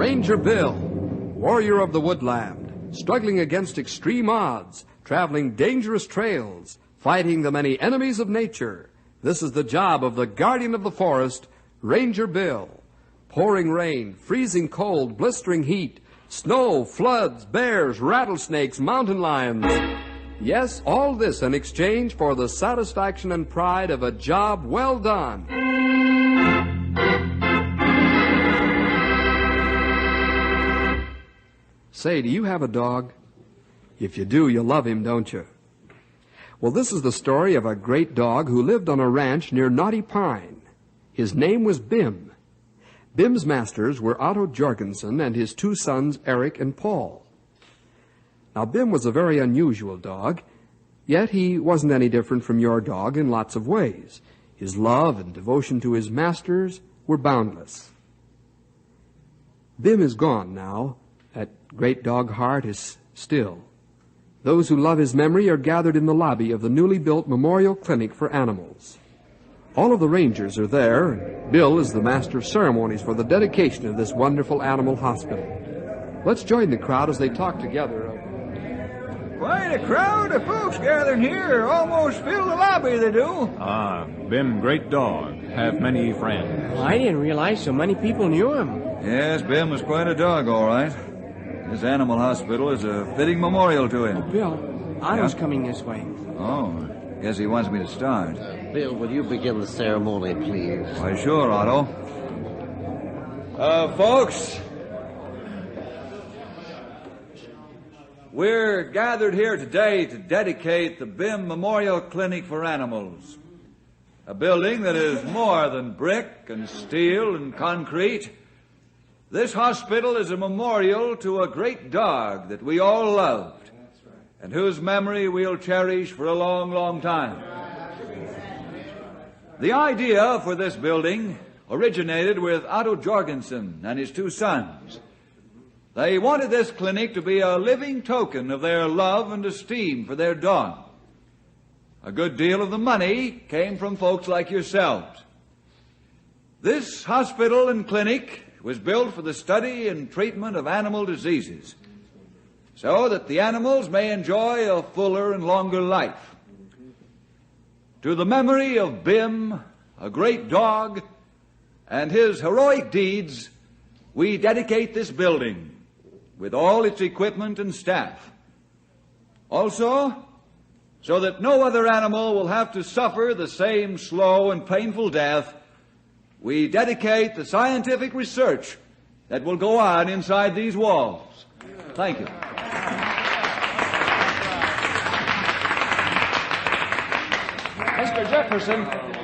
Ranger Bill, warrior of the woodland, struggling against extreme odds, traveling dangerous trails, fighting the many enemies of nature. This is the job of the guardian of the forest, Ranger Bill. Pouring rain, freezing cold, blistering heat, snow, floods, bears, rattlesnakes, mountain lions. Yes, all this in exchange for the satisfaction and pride of a job well done. Say, do you have a dog? If you do, you love him, don't you? Well, this is the story of a great dog who lived on a ranch near Knotty Pine. His name was Bim. Bim's masters were Otto Jorgensen and his two sons, Eric and Paul. Now, Bim was a very unusual dog, yet he wasn't any different from your dog in lots of ways. His love and devotion to his masters were boundless. Bim is gone now. That great dog heart is still. Those who love his memory are gathered in the lobby of the newly built Memorial Clinic for Animals. All of the rangers are there, and Bill is the master of ceremonies for the dedication of this wonderful animal hospital. Let's join the crowd as they talk together. Quite a crowd of folks gathering here. Almost fill the lobby, they do. Bim, great dog. Have many friends. Well, I didn't realize so many people knew him. Yes, Bim was quite a dog, all right. This animal hospital is a fitting memorial to him. Oh, Bill, Otto's coming this way. Oh, guess he wants me to start. Bill, will you begin the ceremony, please? Why, sure, Otto. Folks, we're gathered here today to dedicate the Bim Memorial Clinic for Animals, a building that is more than brick and steel and concrete. This hospital is a memorial to a great dog that we all loved and whose memory we'll cherish for a long, long time. The idea for this building originated with Otto Jorgensen and his two sons. They wanted this clinic to be a living token of their love and esteem for their dog. A good deal of the money came from folks like yourselves. This hospital and clinic was built for the study and treatment of animal diseases, so that the animals may enjoy a fuller and longer life. To the memory of Bim, a great dog, and his heroic deeds, we dedicate this building with all its equipment and staff. Also, so that no other animal will have to suffer the same slow and painful death, we dedicate the scientific research that will go on inside these walls. Thank you.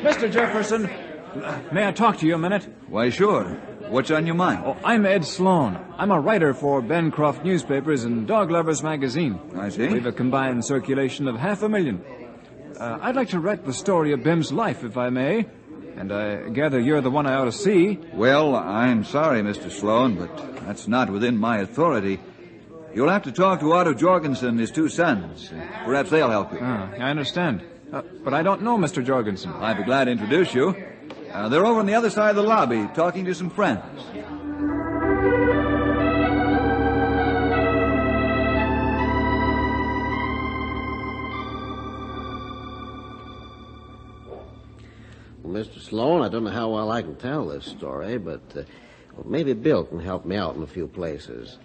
Mr. Jefferson, may I talk to you a minute? Why, sure. What's on your mind? Oh, I'm Ed Sloan. I'm a writer for Bencroft Newspapers and Dog Lovers Magazine. I see. We've a combined circulation of 500,000. I'd like to write the story of Bim's life, if I may. And I gather you're the one I ought to see. Well, I'm sorry, Mr. Sloan, but that's not within my authority. You'll have to talk to Otto Jorgensen and his two sons. Perhaps they'll help you. I understand. But I don't know Mr. Jorgensen. I'd be glad to introduce you. They're over on the other side of the lobby, talking to some friends. Well, Mr. Sloan, I don't know how well I can tell this story, but maybe Bill can help me out in a few places.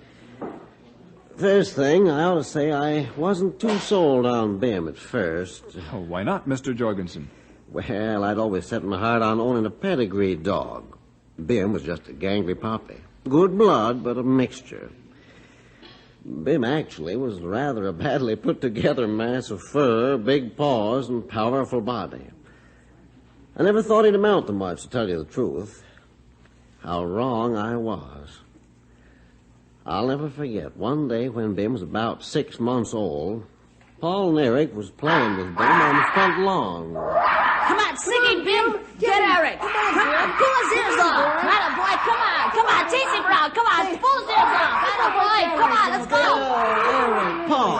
First thing, I ought to say I wasn't too sold on Bim at first. Oh, why not, Mr. Jorgensen? Well, I'd always set my heart on owning a pedigree dog. Bim was just a gangly puppy. Good blood, but a mixture. Bim actually was rather a badly put-together mass of fur, big paws, and powerful body. I never thought he'd amount to much, to tell you the truth. How wrong I was. I'll never forget one day when Bim was about 6 months old. Paul and Eric was playing with Bim on the front lawn. Come on, sing it, Bim. Get Eric. Come on, pull his ears off. Atta boy, come on, chase him around. Come on, pull his ears off. Atta boy, come on, let's go. Eric, Paul,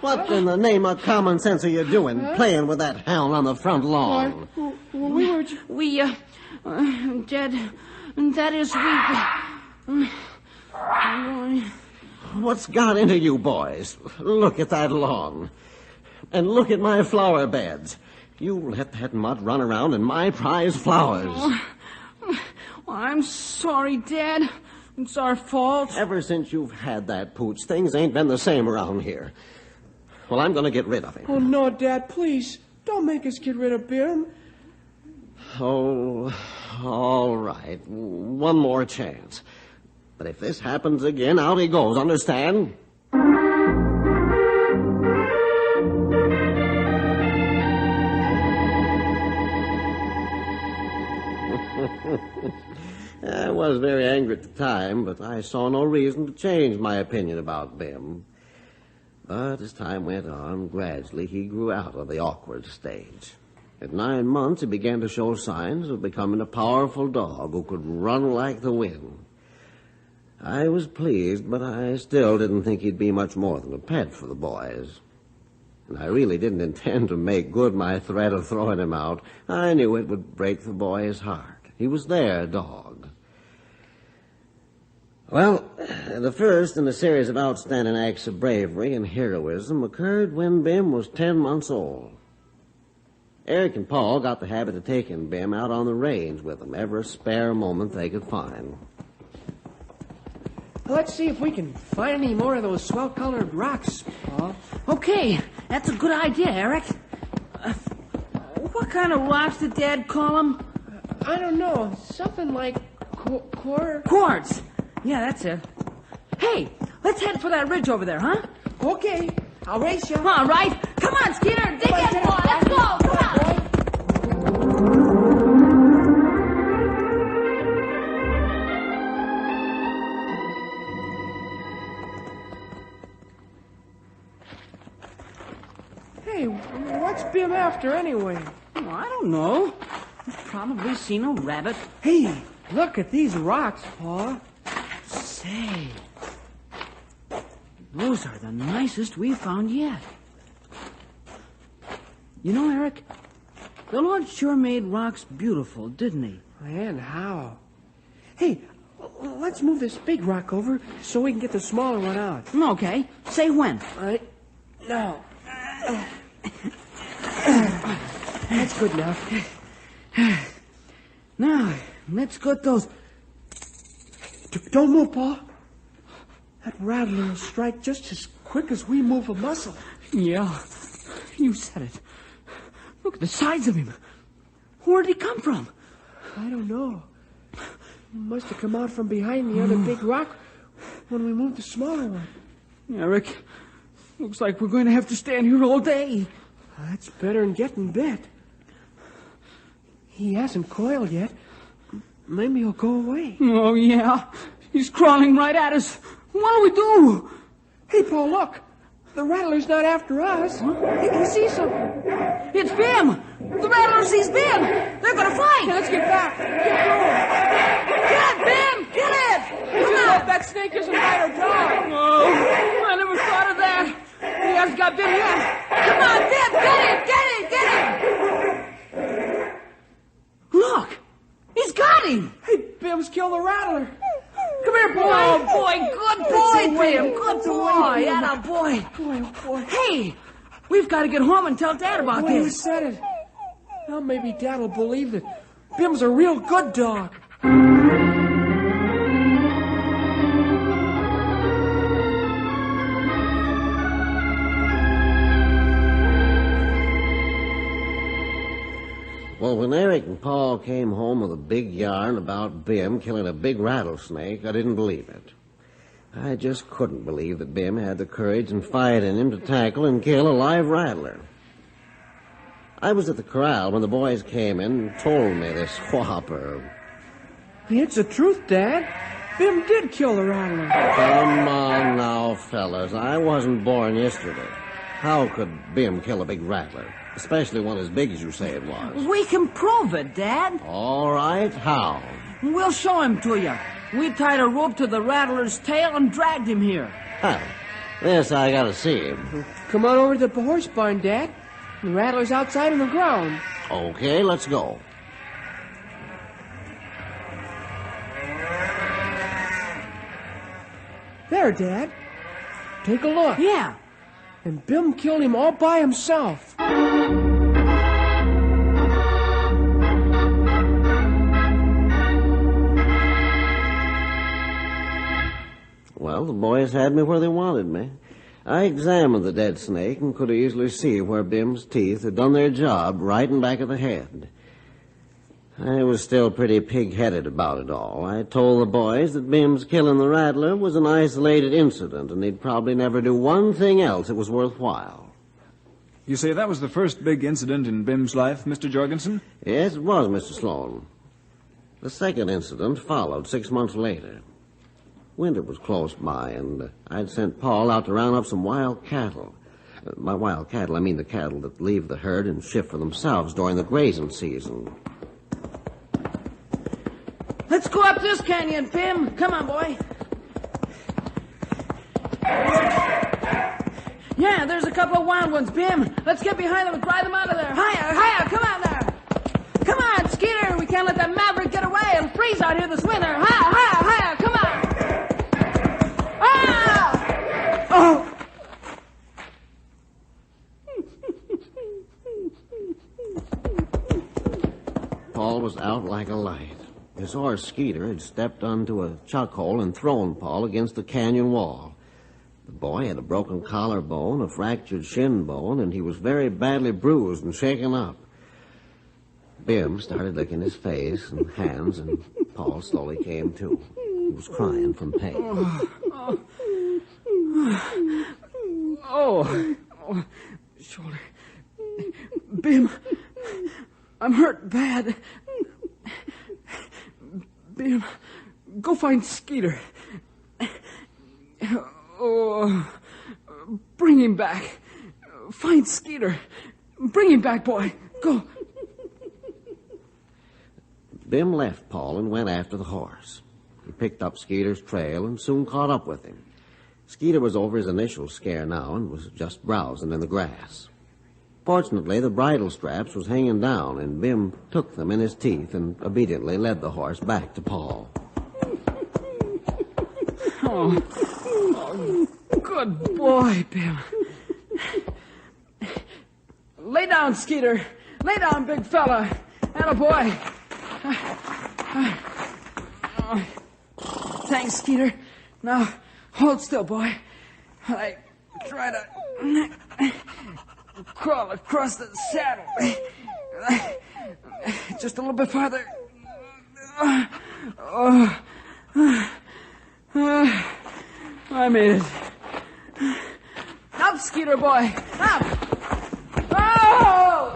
what in the name of common sense are you doing, playing with that hound on the front lawn? Dad is weak. What's got into you boys? Look at that lawn. And look at my flower beds. You let that mutt run around in my prize flowers. Well, I'm sorry, Dad. It's our fault. Ever since you've had that pooch, things ain't been the same around here. Well, I'm going to get rid of him. Oh, no, Dad, please. Don't make us get rid of Bim. Oh, all right. One more chance. But if this happens again, out he goes, understand? I was very angry at the time, but I saw no reason to change my opinion about Bim. But as time went on, gradually he grew out of the awkward stage. At 9 months, he began to show signs of becoming a powerful dog who could run like the wind. I was pleased, but I still didn't think he'd be much more than a pet for the boys. And I really didn't intend to make good my threat of throwing him out. I knew it would break the boy's heart. He was their dog. Well, the first in a series of outstanding acts of bravery and heroism occurred when Bim was 10 months old. Eric and Paul got the habit of taking Bim out on the range with them every spare moment they could find. Let's see if we can find any more of those swell-colored rocks, Paul. Okay, that's a good idea, Eric. What kind of rocks did Dad call them? I don't know. Something like quartz. Yeah, that's it. Hey, let's head for that ridge over there, huh? Okay, I'll race you. All right. Come on, Skeeter. Dig in, boy. Let's go. Come on. Hey, what's Bim after anyway? Oh, I don't know. He's probably seen a rabbit. Hey, look at these rocks, Paul. Say, those are the nicest we've found yet. You know, Eric, the Lord sure made rocks beautiful, didn't he? And how? Hey, let's move this big rock over so we can get the smaller one out. Okay. Say when. No. That's good enough. Now, let's get those... Don't move, Paul. That rattler will strike just as quick as we move a muscle. Yeah, you said it. Look at the size of him. Where'd he come from? I don't know. He must have come out from behind the other big rock when we moved the smaller one. Eric, looks like we're going to have to stand here all day. That's better than getting bit. He hasn't coiled yet. Maybe he'll go away. Oh, yeah. He's crawling right at us. What do we do? Hey, Paul, look. The rattler's not after us. Huh? He can see something. It's Bim. The rattler sees Bim. They're going to fight. Okay, let's get back. Get Get going. it, Bim. Get it. Come on. That snake isn't bite our dog. Oh, I never thought of that. He hasn't got Bim yet. Come on, Bim. Get him. Look. He's got him. Hey, Bim's killed the rattler. Come here, boy. Oh, boy. Good boy, Bim. Good boy. Atta boy. Boy, oh, boy. Hey, we've got to get home and tell Dad about You this. said it. Now maybe Dad will believe that Bim's a real good dog. Well, when Eric and Paul came home with a big yarn about Bim killing a big rattlesnake, I didn't believe it. I just couldn't believe that Bim had the courage and fight in him to tackle and kill a live rattler. I was at the corral when the boys came in and told me this whopper. It's the truth, Dad. Bim did kill the rattler. Come on now, fellas. I wasn't born yesterday. How could Bim kill a big rattler? Especially one as big as you say it was. We can prove it, Dad. All right, how? We'll show him to you. We tied a rope to the rattler's tail and dragged him here. Huh. This I gotta see him. Come on over to the horse barn, Dad. The rattler's outside on the ground. Okay, let's go. There, Dad. Take a look. Yeah. And Bim killed him all by himself. Well, the boys had me where they wanted me. I examined the dead snake and could easily see where Bim's teeth had done their job right in back of the head. I was still pretty pig-headed about it all. I told the boys that Bim's killing the rattler was an isolated incident, and he'd probably never do one thing else that was worthwhile. You say that was the first big incident in Bim's life, Mr. Jorgensen? Yes, it was, Mr. Sloan. The second incident followed 6 months later. Winter was close by, and I'd sent Paul out to round up some wild cattle. By wild cattle, I mean the cattle that leave the herd and shift for themselves during the grazing season. Let's go up this canyon, Bim. Come on, boy. Yeah, there's a couple of wild ones, Bim. Let's get behind them and drive them out of there. Higher, higher, come on there. Come on, Skeeter. We can't let that maverick get away. It'll freeze out here this winter. Higher, higher, higher, come on. Ah! Oh! Paul was out like a light. His horse, Skeeter, had stepped onto a chuck hole and thrown Paul against the canyon wall. The boy had a broken collarbone, a fractured shin bone, and he was very badly bruised and shaken up. Bim started licking his face and hands, and Paul slowly came to. He was crying from pain. Oh, shoulder. Bim, I'm hurt bad. Bim, go find Skeeter. Oh, bring him back. Find Skeeter. Bring him back, boy. Go. Bim left Paul and went after the horse. He picked up Skeeter's trail and soon caught up with him. Skeeter was over his initial scare now and was just browsing in the grass. Fortunately, the bridle straps was hanging down, and Bim took them in his teeth and obediently led the horse back to Paul. Oh, good boy, Bim. Lay down, Skeeter. Lay down, big fella. Attaboy. Thanks, Skeeter. Now, hold still, boy. I try to crawl across the saddle. Just a little bit farther. I made it. Up, Skeeter boy. Up. Oh!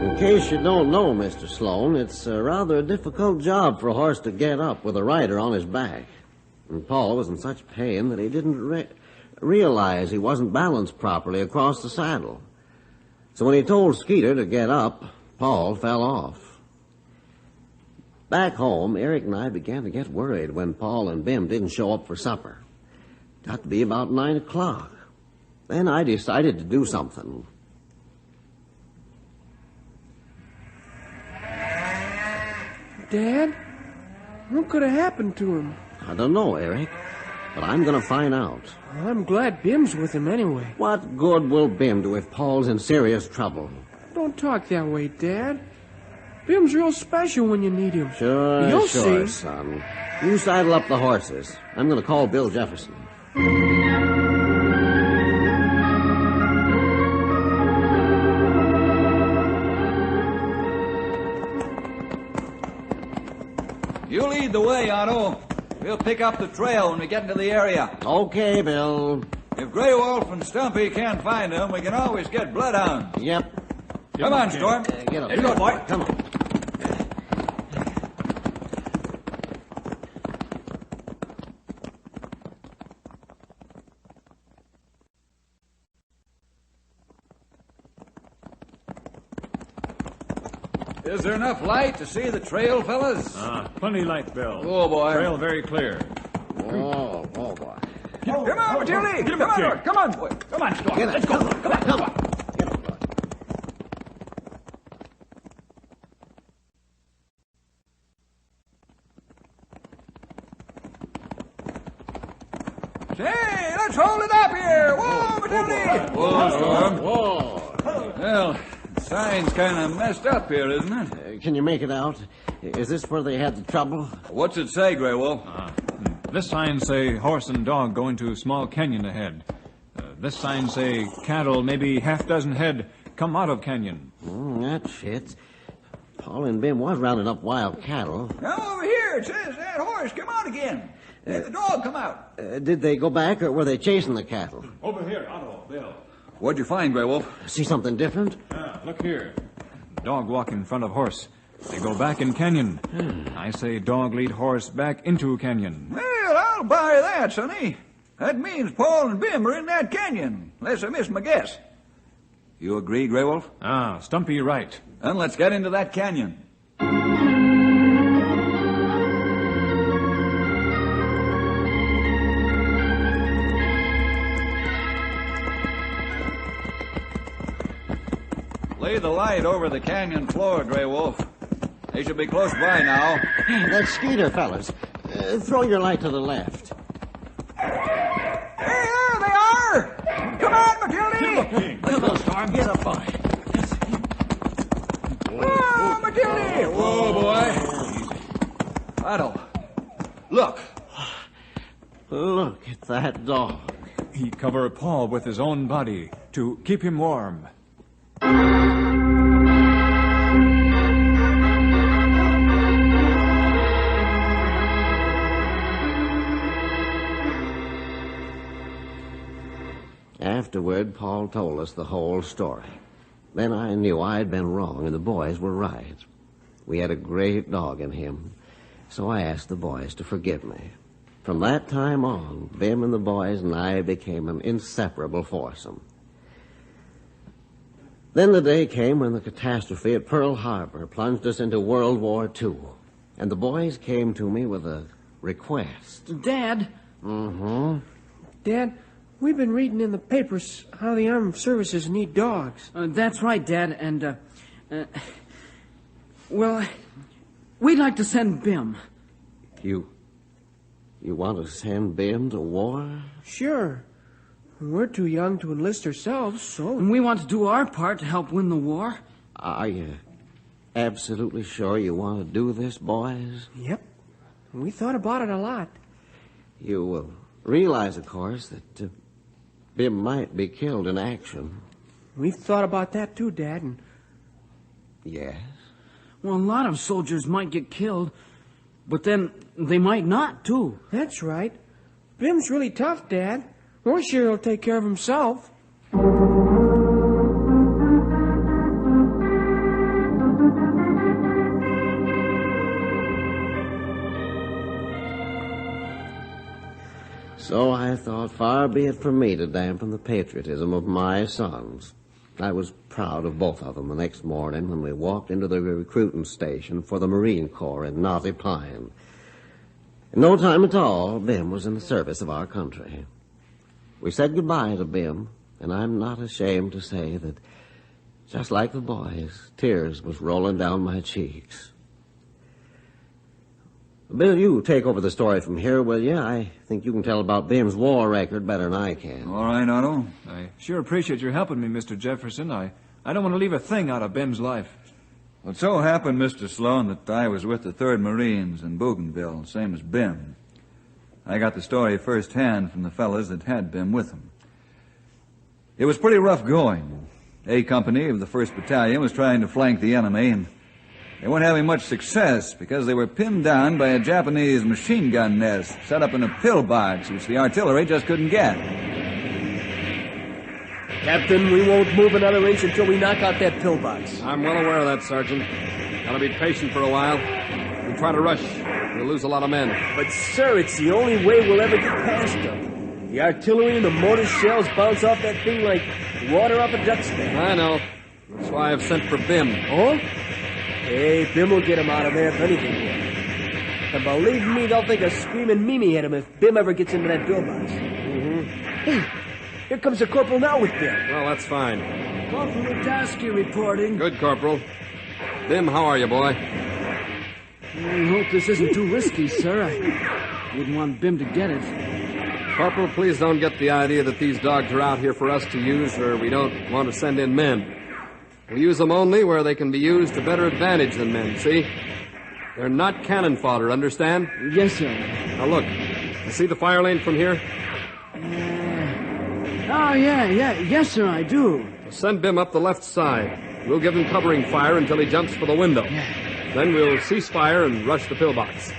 In case you don't know, Mr. Sloan, it's rather a difficult job for a horse to get up with a rider on his back. And Paul was in such pain that he didn't realize he wasn't balanced properly across the saddle. So when he told Skeeter to get up, Paul fell off. Back home, Eric and I began to get worried when Paul and Bim didn't show up for supper. Got to be about 9 o'clock. Then I decided to do something. Dad, what could have happened to him? I don't know, Eric, but I'm going to find out. Well, I'm glad Bim's with him anyway. What good will Bim do if Paul's in serious trouble? Don't talk that way, Dad. Bim's real special when you need him. Sure, You'll sure, see. son. You saddle up the horses. I'm going to call Bill Jefferson. You lead the way, Otto. We'll pick up the trail when we get into the area. Okay, Bill. If Grey Wolf and Stumpy can't find them, we can always get bloodhounds. Yep. Come on, Storm. Get up. Let's go, boy. Come on. Is there enough light to see the trail, fellas? Plenty light, Bill. Oh, boy. Trail very clear. Oh, boy. Come on, Matilda. Come on, boy. Come on, Storm. Get up. Let's go. Come on. up here! Whoa, Matilda! Whoa, Storm. Whoa. Well, the sign's kind of messed up here, isn't it? Can you make it out? Is this where they had the trouble? What's it say, Grey Wolf? This sign say horse and dog going to small canyon ahead. This sign say cattle, maybe half dozen head, come out of canyon. That fits. Paul and Bim was rounding up wild cattle. Now over here, it says that horse come out again. And the dog come out. Did they go back, or were they chasing the cattle? Over here, Otto, Bill. What'd you find, Grey Wolf? See something different? Look here. Dog walk in front of horse. They go back in canyon. I say dog lead horse back into canyon. Well, I'll buy that, sonny. That means Paul and Bim are in that canyon, unless I missed my guess. You agree, Grey Wolf? Stumpy right. Then let's get into that canyon. Lay the light over the canyon floor, Grey Wolf. They should be close by now. That's Skeeter, fellas. Throw your light to the left. Hey, there they are! Come on, Matilda! Let's go, Storm. Get up, boy. Whoa, Matilda! Whoa, boy. Otto, look. Look at that dog. He cover Paul with his own body to keep him warm. Afterward, Paul told us the whole story. Then I knew I'd been wrong and the boys were right. We had a great dog in him, so I asked the boys to forgive me. From that time on, Bim and the boys and I became an inseparable foursome. Then the day came when the catastrophe at Pearl Harbor plunged us into World War II, and the boys came to me with a request. Dad? Dad, we've been reading in the papers how the armed services need dogs. That's right, Dad, and, well, we'd like to send Bim. You want to send Bim to war? Sure. We're too young to enlist ourselves, so... And we want to do our part to help win the war. Are you absolutely sure you want to do this, boys? Yep. We thought about it a lot. You will realize, of course, that Bim might be killed in action. We've thought about that too, Dad, and... Yes? Well, a lot of soldiers might get killed, but then they might not, too. That's right. Bim's really tough, Dad. We're sure he'll take care of himself. So I thought, far be it from me to dampen the patriotism of my sons. I was proud of both of them the next morning when we walked into the recruiting station for the Marine Corps in Knotty Pine. In no time at all, Bim was in the service of our country. We said goodbye to Bim, and I'm not ashamed to say that, just like the boys, tears was rolling down my cheeks. Bill, you take over the story from here, will you? I think you can tell about Bim's war record better than I can. All right, Otto. I sure appreciate your helping me, Mr. Jefferson. I don't want to leave a thing out of Bim's life. Well, it so happened, Mr. Sloan, that I was with the 3rd Marines in Bougainville, same as Bim. I got the story firsthand from the fellas that had Bim with them. It was pretty rough going. A company of the 1st Battalion was trying to flank the enemy, and they weren't having much success because they were pinned down by a Japanese machine gun nest set up in a pillbox, which the artillery just couldn't get. Captain, we won't move another inch until we knock out that pillbox. I'm well aware of that, Sergeant. Gotta be patient for a while. If we try to rush, we'll lose a lot of men. But, sir, it's the only way we'll ever get past them. The artillery and the mortar shells bounce off that thing like water off a duck's neck. I know. That's why I've sent for Bim. Oh? Hey, Bim will get him out of there if anything will. And believe me, they'll think of screaming Mimi at him if Bim ever gets into that pillbox. Hey, here comes the corporal now with Bim. Well, that's fine. Corporal Mutaski reporting. Good, Corporal. Bim, how are you, boy? I hope this isn't too risky, sir. I wouldn't want Bim to get it. Corporal, please don't get the idea that these dogs are out here for us to use or we don't want to send in men. We use them only where they can be used to better advantage than men, see? They're not cannon fodder, understand? Yes, sir. Now look, you see the fire lane from here? Yes, sir, I do. Well, send Bim up the left side. We'll give him covering fire until he jumps for the window. Yeah. Then we'll cease fire and rush the pillbox.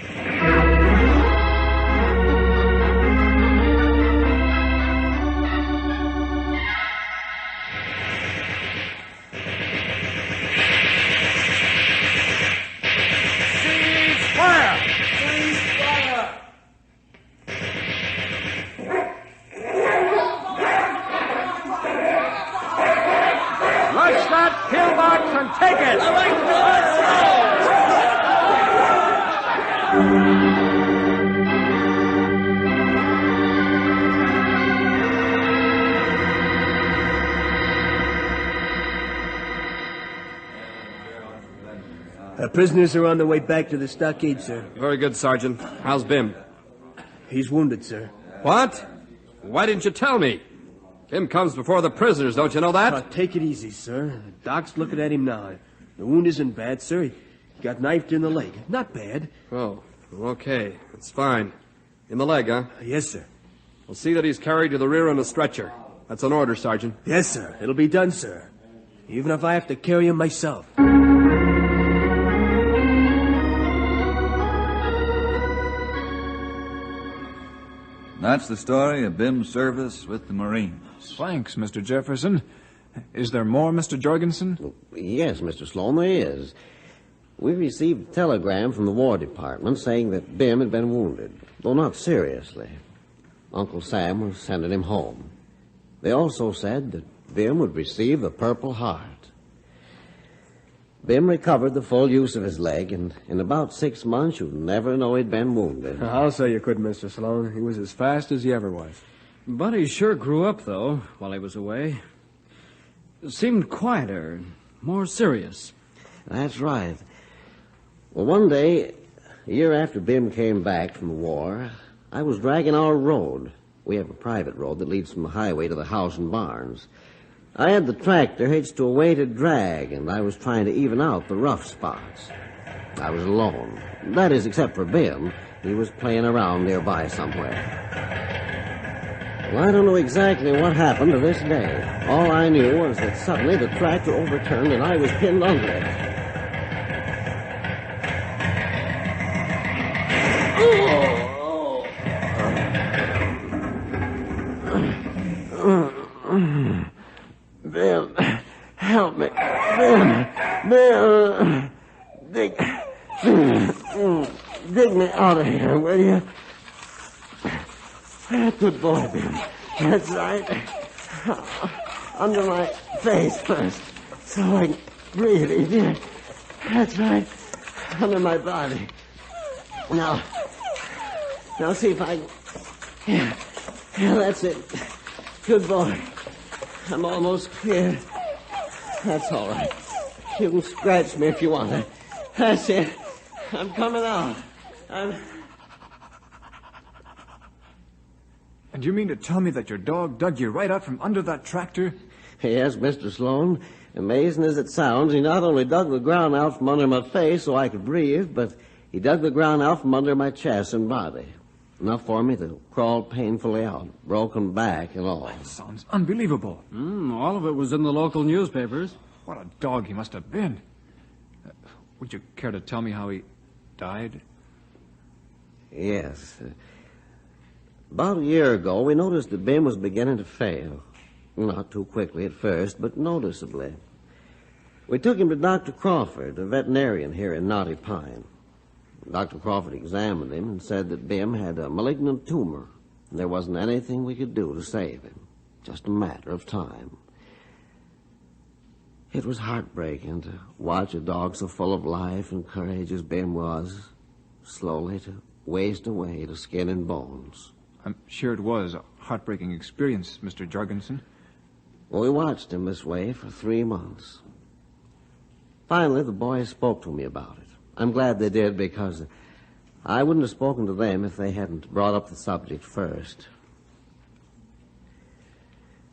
Prisoners are on their way back to the stockade, sir. Very good, Sergeant. How's Bim? He's wounded, sir. What? Why didn't you tell me? Bim comes before the prisoners, don't you know that? Take it easy, sir. The doc's looking at him now. The wound isn't bad, sir. He got knifed in the leg. Not bad. Oh, okay. It's fine. In the leg, huh? Yes, sir. We'll see that he's carried to the rear on a stretcher. That's an order, Sergeant. Yes, sir. It'll be done, sir. Even if I have to carry him myself. That's the story of Bim's service with the Marines. Thanks, Mr. Jefferson. Is there more, Mr. Jorgensen? Yes, Mr. Sloan, there is. We received a telegram from the War Department saying that Bim had been wounded, though not seriously. Uncle Sam was sending him home. They also said that Bim would receive the Purple Heart. Bim recovered the full use of his leg, and in about 6 months you'd never know he'd been wounded. I'll say you couldn't, Mr. Sloan. He was as fast as he ever was. But he sure grew up, though, while he was away. Seemed quieter, more serious. That's right. Well, one day, a year after Bim came back from the war, I was dragging our road. We have a private road that leads from the highway to the house and barns. I had the tractor hitched to a weighted drag, and I was trying to even out the rough spots. I was alone. That is, except for Bim. He was playing around nearby somewhere. Well, I don't know exactly what happened to this day. All I knew was that suddenly the tractor overturned and I was pinned under it. Bim, help me. Bim, dig me out of here, will you? Good boy, Bim. That's right. Under my face first, so I can breathe easier. That's right. Under my body. Now see if I can... Yeah, that's it. Good boy. I'm almost clear. That's all right. You can scratch me if you want to. That's it. I'm coming out. And you mean to tell me that your dog dug you right out from under that tractor? Yes, Mr. Sloan. Amazing as it sounds, he not only dug the ground out from under my face so I could breathe, but he dug the ground out from under my chest and body. Enough for me to crawl painfully out, broken back and all. That sounds unbelievable. All of it was in the local newspapers. What a dog he must have been. Would you care to tell me how he died? Yes. About a year ago, we noticed that Bim was beginning to fail. Not too quickly at first, but noticeably. We took him to Dr. Crawford, a veterinarian here in Knotty Pine. Dr. Crawford examined him and said that Bim had a malignant tumor. And there wasn't anything we could do to save him. Just a matter of time. It was heartbreaking to watch a dog so full of life and courage as Bim was, slowly to waste away to skin and bones. I'm sure it was a heartbreaking experience, Mr. Jorgensen. Well, we watched him this way for 3 months. Finally, the boys spoke to me about it. I'm glad they did, because I wouldn't have spoken to them if they hadn't brought up the subject first.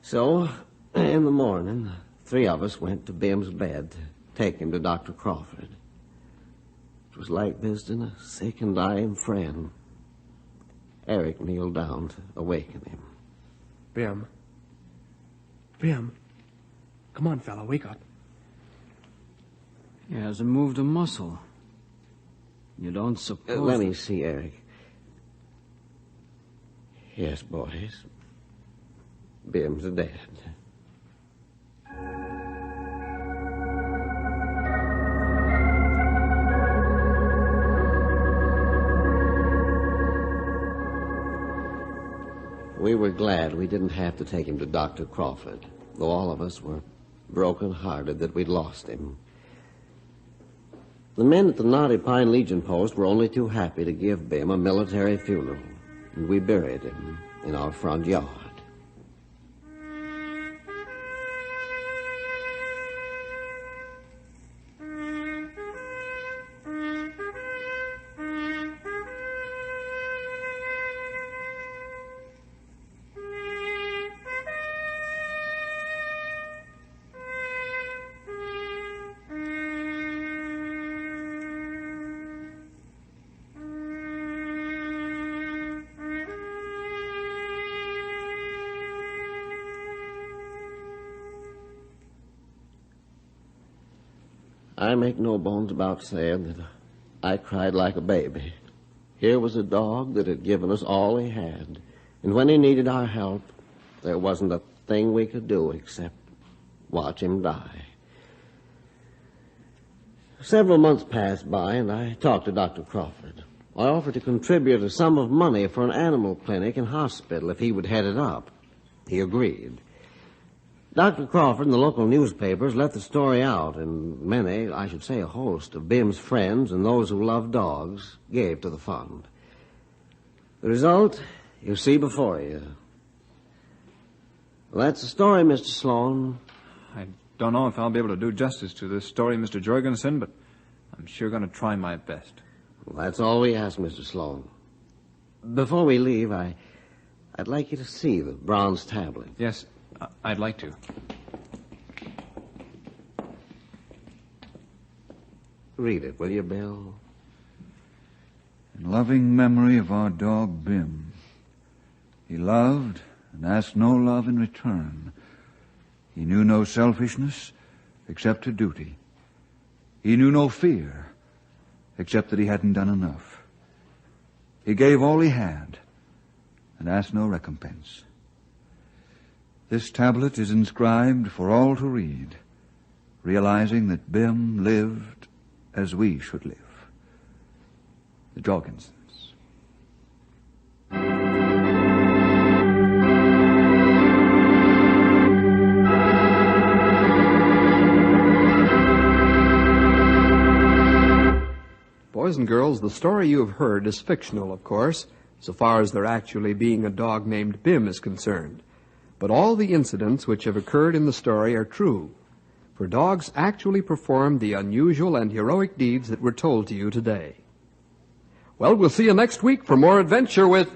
So, in the morning, 3 of us went to Bim's bed to take him to Dr. Crawford. It was like visiting a sick and dying friend. Eric kneeled down to awaken him. Bim. Bim. Come on, fella, wake up. He hasn't moved a muscle. You don't suppose... Let me see, Eric. Yes, boys. Bim's dead. We were glad we didn't have to take him to Dr. Crawford, though all of us were broken-hearted that we'd lost him. The men at the Knotty Pine Legion post were only too happy to give Bim a military funeral, and we buried him in our front yard. I make no bones about saying that I cried like a baby. Here was a dog that had given us all he had, and when he needed our help, there wasn't a thing we could do except watch him die. Several months passed by, and I talked to Dr. Crawford. I offered to contribute a sum of money for an animal clinic and hospital if he would head it up. He agreed. Dr. Crawford and the local newspapers let the story out, and many, I should say a host, of Bim's friends and those who love dogs gave to the fund. The result, you see before you. Well, that's the story, Mr. Sloan. I don't know if I'll be able to do justice to this story, Mr. Jorgensen, but I'm sure going to try my best. Well, that's all we ask, Mr. Sloan. Before we leave, I'd like you to see the bronze tablet. Yes, I'd like to. Read it, will you, Bill? In loving memory of our dog Bim, he loved and asked no love in return. He knew no selfishness except a duty. He knew no fear except that he hadn't done enough. He gave all he had and asked no recompense. This tablet is inscribed for all to read, realizing that Bim lived as we should live. The Jorgensens. Boys and girls, the story you have heard is fictional, of course, so far as there actually being a dog named Bim is concerned. But all the incidents which have occurred in the story are true, for dogs actually performed the unusual and heroic deeds that were told to you today. Well, we'll see you next week for more adventure with